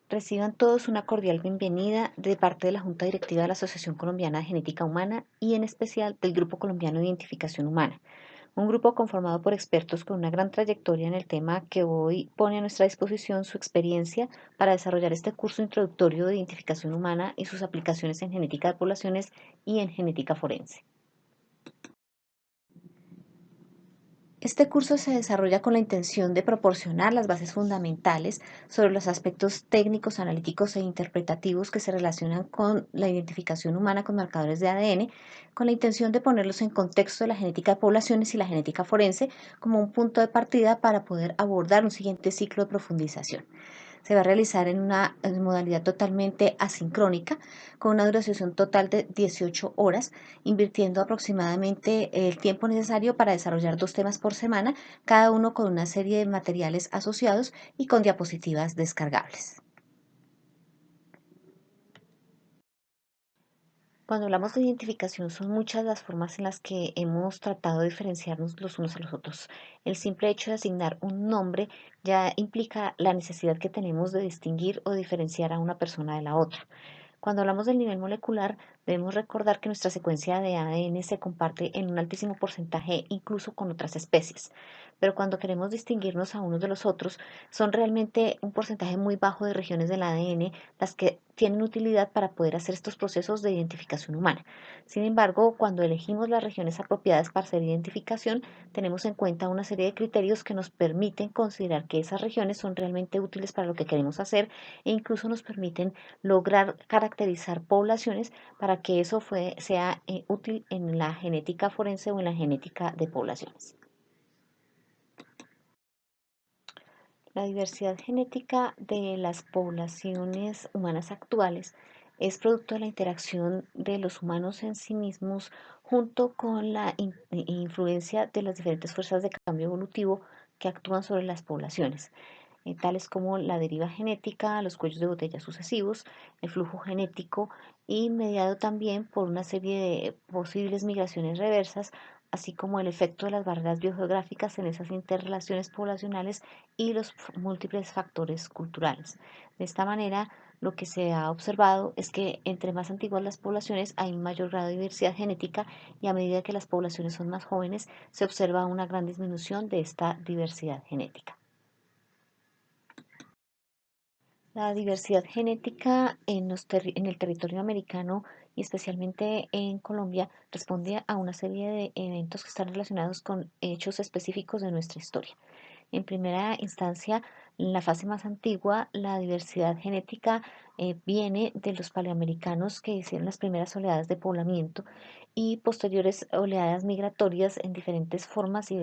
Reciban todos una cordial bienvenida de parte de la Junta Directiva de la Asociación Colombiana de Genética Humana y en especial del Grupo Colombiano de Identificación Humana, un grupo conformado por expertos con una gran trayectoria en el tema que hoy pone a nuestra disposición su experiencia para desarrollar este curso introductorio de identificación humana y sus aplicaciones en genética de poblaciones y en genética forense. Este curso se desarrolla con la intención de proporcionar las bases fundamentales sobre los aspectos técnicos, analíticos e interpretativos que se relacionan con la identificación humana con marcadores de ADN, con la intención de ponerlos en contexto de la genética de poblaciones y la genética forense como un punto de partida para poder abordar un siguiente ciclo de profundización. Se va a realizar en una modalidad totalmente asincrónica, con una duración total de 18 horas, invirtiendo aproximadamente el tiempo necesario para desarrollar 2 temas por semana, cada uno con una serie de materiales asociados y con diapositivas descargables. Cuando hablamos de identificación, son muchas las formas en las que hemos tratado de diferenciarnos los unos a los otros. El simple hecho de asignar un nombre ya implica la necesidad que tenemos de distinguir o diferenciar a una persona de la otra. Cuando hablamos del nivel molecular, debemos recordar que nuestra secuencia de ADN se comparte en un altísimo porcentaje incluso con otras especies. Pero cuando queremos distinguirnos a unos de los otros, son realmente un porcentaje muy bajo de regiones del ADN las que tienen utilidad para poder hacer estos procesos de identificación humana. Sin embargo, cuando elegimos las regiones apropiadas para hacer identificación, tenemos en cuenta una serie de criterios que nos permiten considerar que esas regiones son realmente útiles para lo que queremos hacer e incluso nos permiten lograr caracterizar poblaciones para que eso sea útil en la genética forense o en la genética de poblaciones. La diversidad genética de las poblaciones humanas actuales es producto de la interacción de los humanos en sí mismos junto con la influencia de las diferentes fuerzas de cambio evolutivo que actúan sobre las poblaciones, tales como la deriva genética, los cuellos de botella sucesivos, el flujo genético y mediado también por una serie de posibles migraciones reversas, así como el efecto de las barreras biogeográficas en esas interrelaciones poblacionales y los múltiples factores culturales. De esta manera, lo que se ha observado es que entre más antiguas las poblaciones hay un mayor grado de diversidad genética y a medida que las poblaciones son más jóvenes se observa una gran disminución de esta diversidad genética. La diversidad genética en el territorio americano y especialmente en Colombia responde a una serie de eventos que están relacionados con hechos específicos de nuestra historia. En primera instancia, en la fase más antigua, la diversidad genética viene de los paleoamericanos que hicieron las primeras oleadas de poblamiento y posteriores oleadas migratorias en diferentes formas y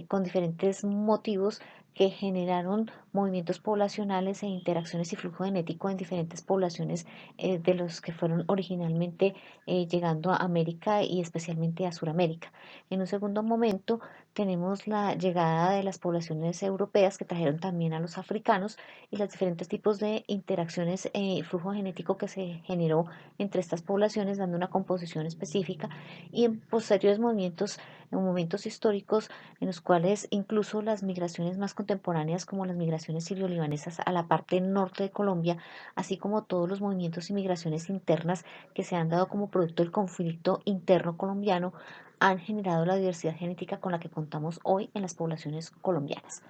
con diferentes motivos que generaron movimientos poblacionales e interacciones y flujo genético en diferentes poblaciones de los que fueron originalmente llegando a América y especialmente a Sudamérica. En un segundo momento, tenemos la llegada de las poblaciones europeas que trajeron también a los africanos y los diferentes tipos de interacciones y flujo genético que se generó entre estas poblaciones, dando una composición específica y en posteriores movimientos, en momentos históricos en los cuales incluso las migraciones más contemporáneas como las migraciones sirio-libanesas a la parte norte de Colombia, así como todos los movimientos y migraciones internas que se han dado como producto del conflicto interno colombiano, han generado la diversidad genética con la que contamos hoy en las poblaciones colombianas.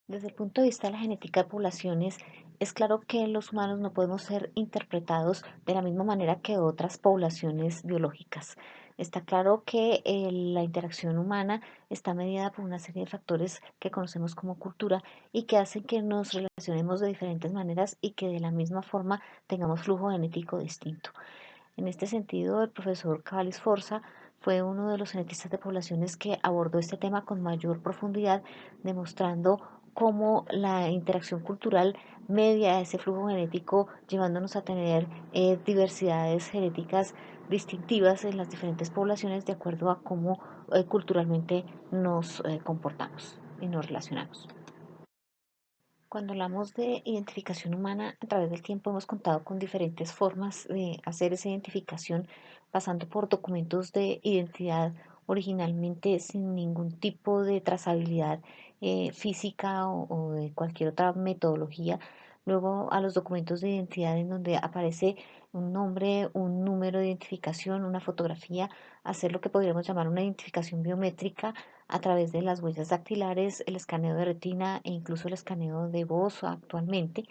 Desde el punto de vista de la genética de poblaciones, es claro que los humanos no podemos ser interpretados de la misma manera que otras poblaciones biológicas. Está claro que la interacción humana está mediada por una serie de factores que conocemos como cultura y que hacen que nos relacionemos de diferentes maneras y que de la misma forma tengamos flujo genético distinto. En este sentido, el profesor Cavalli Sforza fue uno de los genetistas de poblaciones que abordó este tema con mayor profundidad, demostrando cómo la interacción cultural media ese flujo genético, llevándonos a tener diversidades genéticas distintivas en las diferentes poblaciones de acuerdo a cómo culturalmente nos comportamos y nos relacionamos. Cuando hablamos de identificación humana, a través del tiempo hemos contado con diferentes formas de hacer esa identificación, pasando por documentos de identidad originalmente sin ningún tipo de trazabilidad física o de cualquier otra metodología, luego a los documentos de identidad en donde aparece un nombre, un número de identificación, una fotografía, hacer lo que podríamos llamar una identificación biométrica a través de las huellas dactilares, el escaneo de retina e incluso el escaneo de voz actualmente,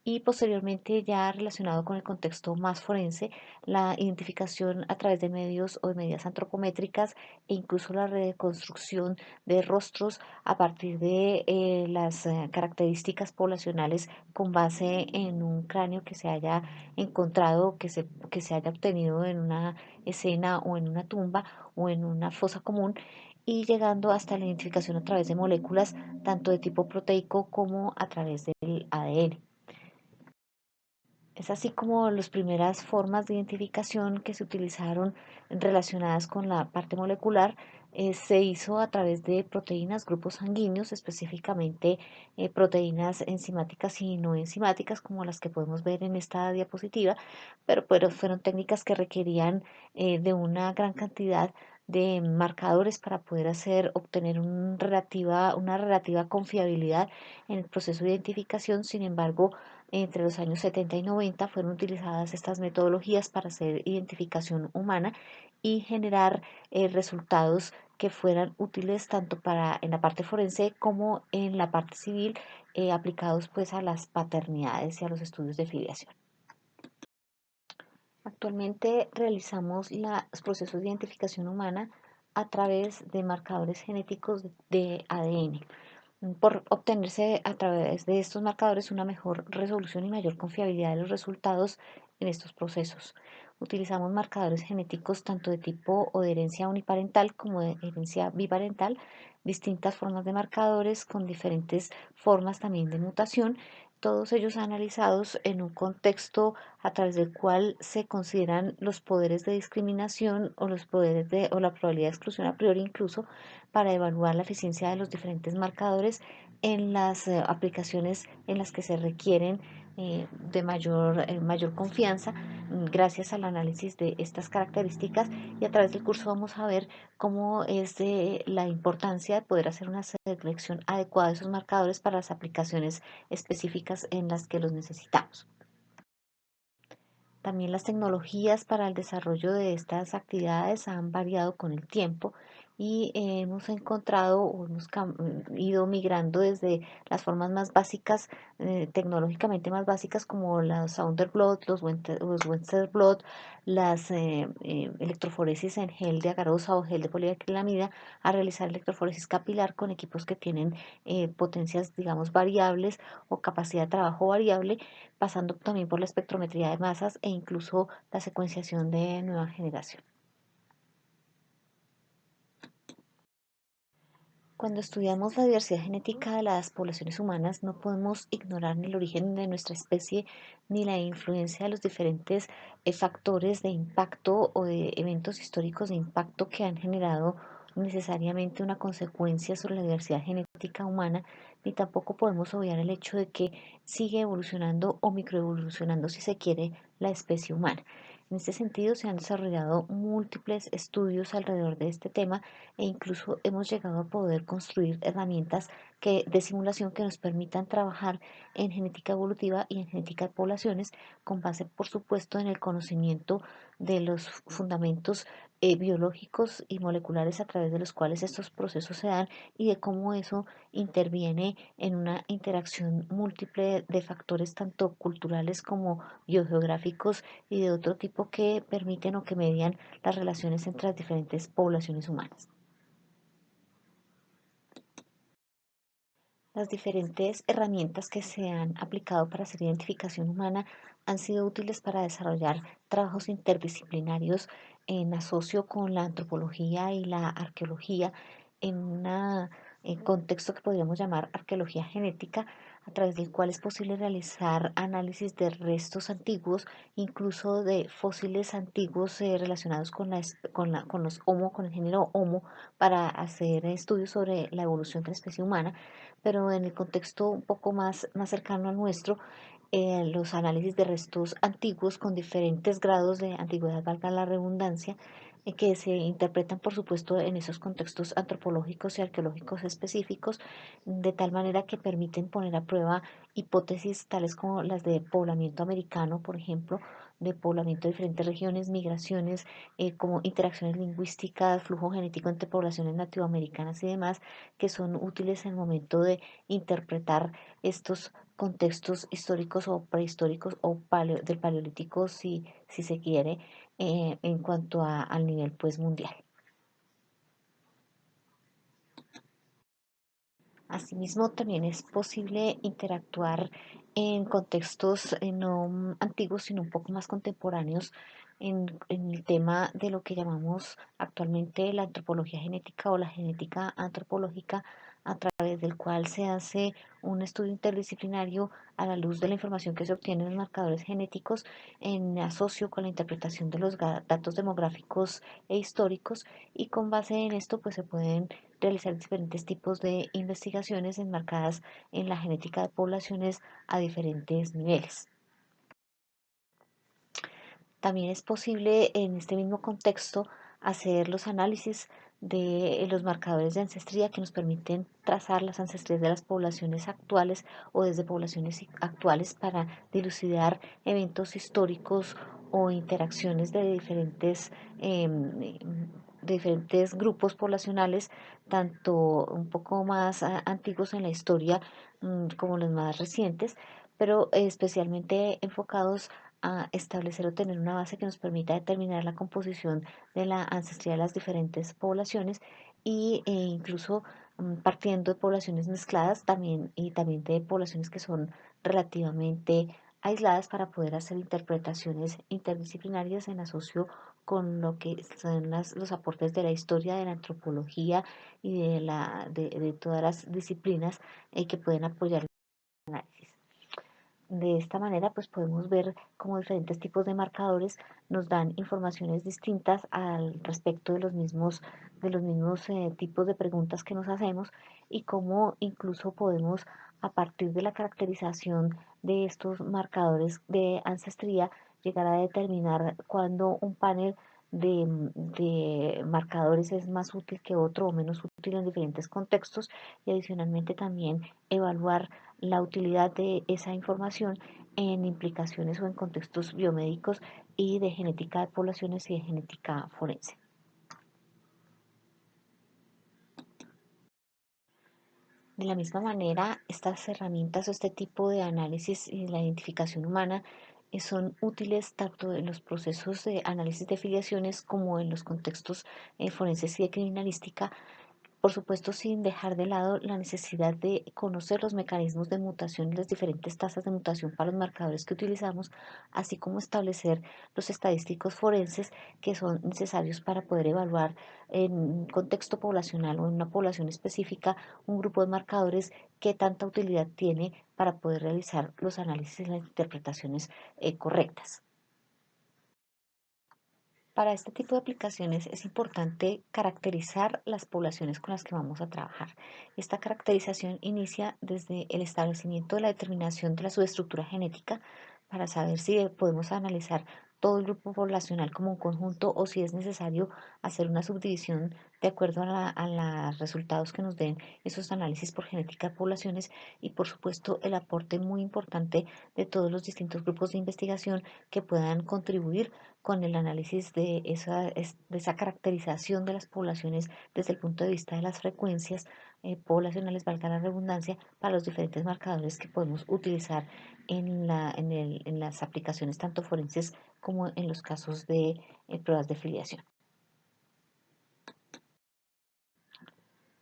y posteriormente ya relacionado con el contexto más forense, la identificación a través de medios o de medidas antropométricas e incluso la reconstrucción de rostros a partir de las características poblacionales con base en un cráneo que se haya encontrado, que se haya obtenido en una escena o en una tumba o en una fosa común, y llegando hasta la identificación a través de moléculas tanto de tipo proteico como a través del ADN. Es así como las primeras formas de identificación que se utilizaron relacionadas con la parte molecular se hizo a través de proteínas, grupos sanguíneos, específicamente proteínas enzimáticas y no enzimáticas, como las que podemos ver en esta diapositiva, pero fueron técnicas que requerían de una gran cantidad de marcadores para poder obtener una relativa confiabilidad en el proceso de identificación. Sin embargo, entre los años 70 y 90 fueron utilizadas estas metodologías para hacer identificación humana y generar resultados que fueran útiles tanto para en la parte forense como en la parte civil, aplicados pues a las paternidades y a los estudios de filiación. Actualmente realizamos los procesos de identificación humana a través de marcadores genéticos de ADN, por obtenerse a través de estos marcadores una mejor resolución y mayor confiabilidad de los resultados en estos procesos. Utilizamos marcadores genéticos tanto de tipo o de herencia uniparental como de herencia biparental, distintas formas de marcadores con diferentes formas también de mutación, todos ellos analizados en un contexto a través del cual se consideran los poderes de discriminación o los poderes o la probabilidad de exclusión a priori, incluso para evaluar la eficiencia de los diferentes marcadores en las aplicaciones en las que se requieren de mayor confianza, gracias al análisis de estas características. Y a través del curso vamos a ver cómo es de la importancia de poder hacer una selección adecuada de esos marcadores para las aplicaciones específicas en las que los necesitamos. También las tecnologías para el desarrollo de estas actividades han variado con el tiempo y hemos encontrado o ido migrando desde las formas más básicas, tecnológicamente más básicas, como los Sounderblot, los Western blot, las electroforesis en gel de agarosa o gel de poliacrilamida, a realizar electroforesis capilar con equipos que tienen potencias, digamos, variables o capacidad de trabajo variable, pasando también por la espectrometría de masas e incluso la secuenciación de nueva generación. Cuando estudiamos la diversidad genética de las poblaciones humanas, no podemos ignorar ni el origen de nuestra especie ni la influencia de los diferentes factores de impacto o de eventos históricos de impacto que han generado necesariamente una consecuencia sobre la diversidad genética humana, ni tampoco podemos obviar el hecho de que sigue evolucionando o microevolucionando, si se quiere, la especie humana. En este sentido, se han desarrollado múltiples estudios alrededor de este tema e incluso hemos llegado a poder construir herramientas de simulación que nos permitan trabajar en genética evolutiva y en genética de poblaciones, con base, por supuesto, en el conocimiento de los fundamentos biológicos y moleculares a través de los cuales estos procesos se dan y de cómo eso interviene en una interacción múltiple de factores tanto culturales como biogeográficos y de otro tipo que permiten o que median las relaciones entre las diferentes poblaciones humanas. Las diferentes herramientas que se han aplicado para hacer identificación humana han sido útiles para desarrollar trabajos interdisciplinarios en asocio con la antropología y la arqueología en un contexto que podríamos llamar arqueología genética, a través del cual es posible realizar análisis de restos antiguos, incluso de fósiles antiguos relacionados con los Homo, con el género Homo, para hacer estudios sobre la evolución de la especie humana, pero en el contexto un poco más cercano al nuestro, los análisis de restos antiguos con diferentes grados de antigüedad, valga la redundancia, que se interpretan, por supuesto, en esos contextos antropológicos y arqueológicos específicos, de tal manera que permiten poner a prueba hipótesis tales como las de poblamiento americano, por ejemplo, de poblamiento de diferentes regiones, migraciones, como interacciones lingüísticas, flujo genético entre poblaciones nativoamericanas y demás, que son útiles en el momento de interpretar estos contextos históricos o prehistóricos o del paleolítico, si se quiere, en cuanto al nivel pues mundial. Asimismo, también es posible interactuar en contextos no antiguos, sino un poco más contemporáneos en el tema de lo que llamamos actualmente la antropología genética o la genética antropológica, a través del cual se hace un estudio interdisciplinario a la luz de la información que se obtiene en los marcadores genéticos en asocio con la interpretación de los datos demográficos e históricos, y con base en esto pues se pueden realizar diferentes tipos de investigaciones enmarcadas en la genética de poblaciones a diferentes niveles. También es posible en este mismo contexto hacer los análisis de los marcadores de ancestría que nos permiten trazar las ancestrías de las poblaciones actuales o desde poblaciones actuales para dilucidar eventos históricos o interacciones de diferentes grupos poblacionales, tanto un poco más antiguos en la historia como los más recientes, pero especialmente enfocados a establecer o tener una base que nos permita determinar la composición de la ancestría de las diferentes poblaciones incluso partiendo de poblaciones mezcladas también y también de poblaciones que son relativamente aisladas para poder hacer interpretaciones interdisciplinarias en asocio con lo que son los aportes de la historia, de la antropología y de todas las disciplinas que pueden apoyar el análisis. De esta manera, pues podemos ver cómo diferentes tipos de marcadores nos dan informaciones distintas al respecto de los mismos tipos de preguntas que nos hacemos, y cómo incluso podemos, a partir de la caracterización de estos marcadores de ancestría, llegar a determinar cuándo un panel de marcadores es más útil que otro o menos útil en diferentes contextos, y adicionalmente también evaluar la utilidad de esa información en implicaciones o en contextos biomédicos y de genética de poblaciones y de genética forense. De la misma manera, estas herramientas o este tipo de análisis y la identificación humana son útiles tanto en los procesos de análisis de filiaciones como en los contextos forenses y de criminalística, por supuesto, sin dejar de lado la necesidad de conocer los mecanismos de mutación y las diferentes tasas de mutación para los marcadores que utilizamos, así como establecer los estadísticos forenses que son necesarios para poder evaluar en un contexto poblacional o en una población específica un grupo de marcadores que tanta utilidad tiene para poder realizar los análisis y las interpretaciones correctas. Para este tipo de aplicaciones es importante caracterizar las poblaciones con las que vamos a trabajar. Esta caracterización inicia desde el establecimiento de la determinación de la subestructura genética para saber si podemos analizar todo el grupo poblacional como un conjunto o si es necesario hacer una subdivisión de acuerdo a los resultados que nos den esos análisis por genética de poblaciones, y por supuesto el aporte muy importante de todos los distintos grupos de investigación que puedan contribuir con el análisis de esa caracterización de las poblaciones desde el punto de vista de las frecuencias poblacionales, valga la redundancia, para los diferentes marcadores que podemos utilizar en las aplicaciones tanto forenses como en los casos de pruebas de filiación.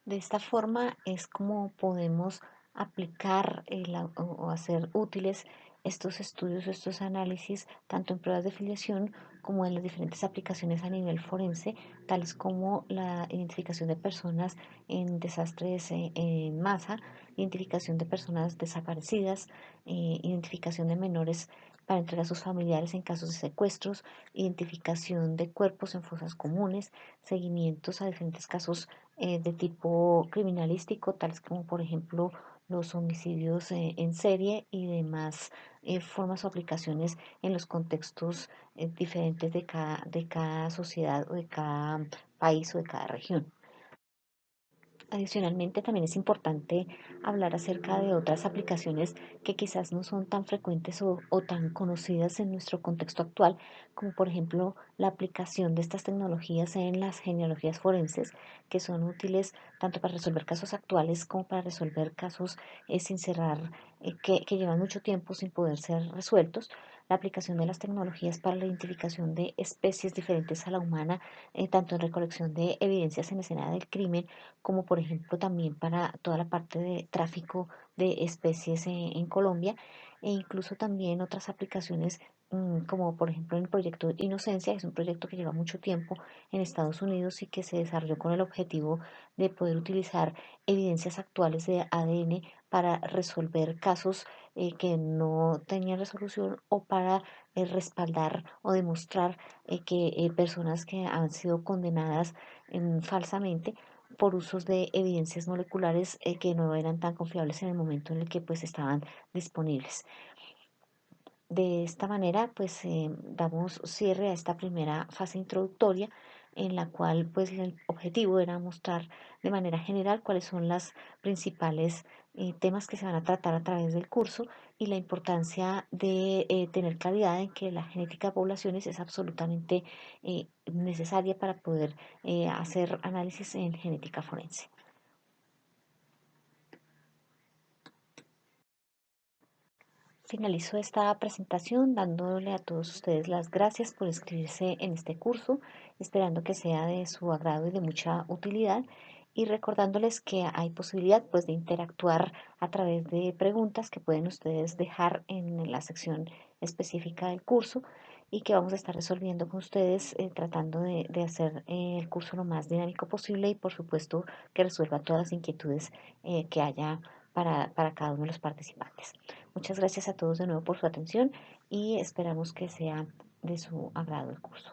De esta forma es como podemos aplicar o hacer útiles estos estudios, estos análisis, tanto en pruebas de filiación como en las diferentes aplicaciones a nivel forense, tales como la identificación de personas en desastres en masa, identificación de personas desaparecidas, identificación de menores para entregar a sus familiares en casos de secuestros, identificación de cuerpos en fosas comunes, seguimientos a diferentes casos de tipo criminalístico, tales como por ejemplo los homicidios en serie y demás formas o aplicaciones en los contextos diferentes de cada sociedad o de cada país o de cada región. Adicionalmente, también es importante hablar acerca de otras aplicaciones que quizás no son tan frecuentes o tan conocidas en nuestro contexto actual, como por ejemplo la aplicación de estas tecnologías en las genealogías forenses, que son útiles tanto para resolver casos actuales como para resolver casos sin cerrar, que llevan mucho tiempo sin poder ser resueltos. La aplicación de las tecnologías para la identificación de especies diferentes a la humana, tanto en recolección de evidencias en escena del crimen, como por ejemplo también para toda la parte de tráfico de especies en Colombia, e incluso también otras aplicaciones como por ejemplo el proyecto Inocencia, que es un proyecto que lleva mucho tiempo en Estados Unidos y que se desarrolló con el objetivo de poder utilizar evidencias actuales de ADN para resolver casos que no tenían resolución, o para respaldar o demostrar que personas que han sido condenadas falsamente por usos de evidencias moleculares que no eran tan confiables en el momento en el que pues estaban disponibles. De esta manera, pues damos cierre a esta primera fase introductoria, en la cual pues el objetivo era mostrar de manera general cuáles son las principales temas que se van a tratar a través del curso, y la importancia de tener claridad en que la genética de poblaciones es absolutamente necesaria para poder hacer análisis en genética forense. Finalizo esta presentación dándole a todos ustedes las gracias por inscribirse en este curso, esperando que sea de su agrado y de mucha utilidad, y recordándoles que hay posibilidad pues de interactuar a través de preguntas que pueden ustedes dejar en la sección específica del curso, y que vamos a estar resolviendo con ustedes, tratando de hacer el curso lo más dinámico posible, y por supuesto que resuelva todas las inquietudes que haya para cada uno de los participantes. Muchas gracias a todos de nuevo por su atención, y esperamos que sea de su agrado el curso.